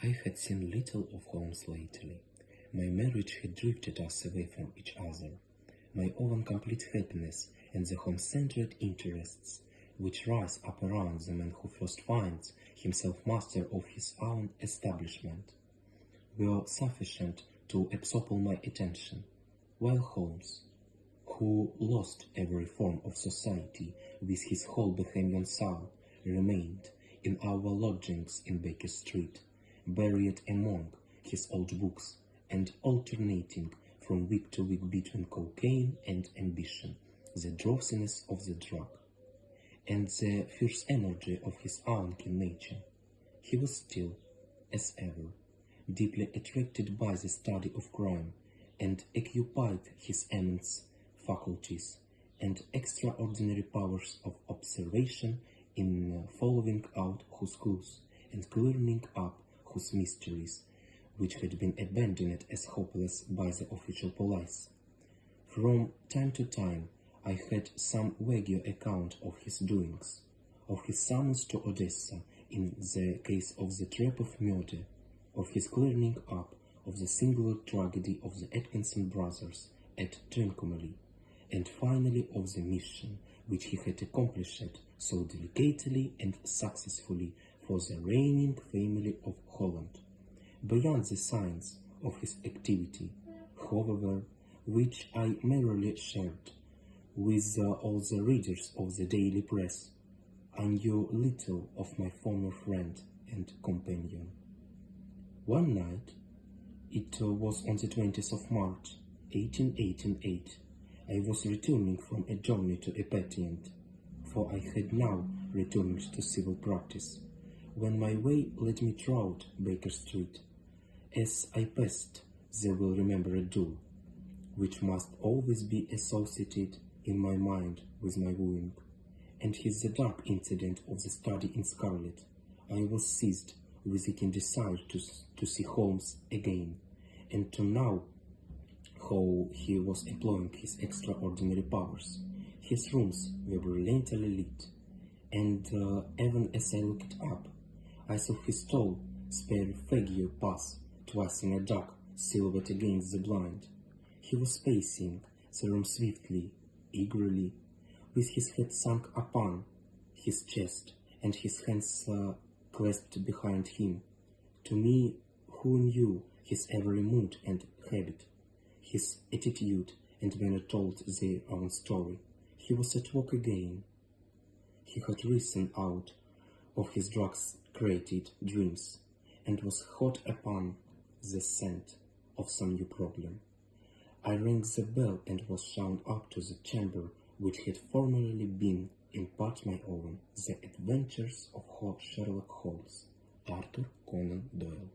I had seen little of Holmes lately. My marriage had drifted us away from each other. My own complete happiness and the home-centered interests which rise up around the man who first finds himself master of his own establishment were sufficient to absorb all my attention, while Holmes, who lost every form of society with his whole Bohemian soul, remained in our lodgings in Baker Street, buried among his old books, and alternating from week to week between cocaine and ambition, the drowsiness of the drug, and the fierce energy of his own keen nature. He was still, as ever, deeply attracted by the study of crime, and occupied his immense faculties and extraordinary powers of observation in following out whose clues and clearing up whose mysteries, which had been abandoned as hopeless by the official police. From time to time I had some vague account of his doings, of his summons to Odessa in the case of the trap of murder, of his clearing up of the singular tragedy of the Atkinson brothers at Trincomalee, and finally of the mission which he had accomplished so delicately and successfully for the reigning family of Holland. Beyond the signs of his activity, however, which I merely shared with all the readers of the daily press, I knew little of my former friend and companion. One night, it was on the 20th of March, 1888, I was returning from a journey to a patent, for I had now returned to civil practice, when my way led me throughout Baker Street. As I passed the well-remembered door, which must always be associated in my mind with my wooing, and his the dark incident of the study in scarlet, I was seized with a keen desire to see Holmes again, and to know how he was employing his extraordinary powers. His rooms were brilliantly lit, and even as I looked up, I saw his tall, spare figure pass twice in a dark silhouette against the blind. He was pacing the room swiftly, eagerly, with his head sunk upon his chest and his hands clasped behind him. To me, who knew his every mood and habit, his attitude, and manner told their own story, he was at work again. He had risen out of his drugs-created dreams, and was hot upon the scent of some new problem. I rang the bell and was shown up to the chamber which had formerly been in part my own, The Adventures of Sherlock Holmes, Arthur Conan Doyle.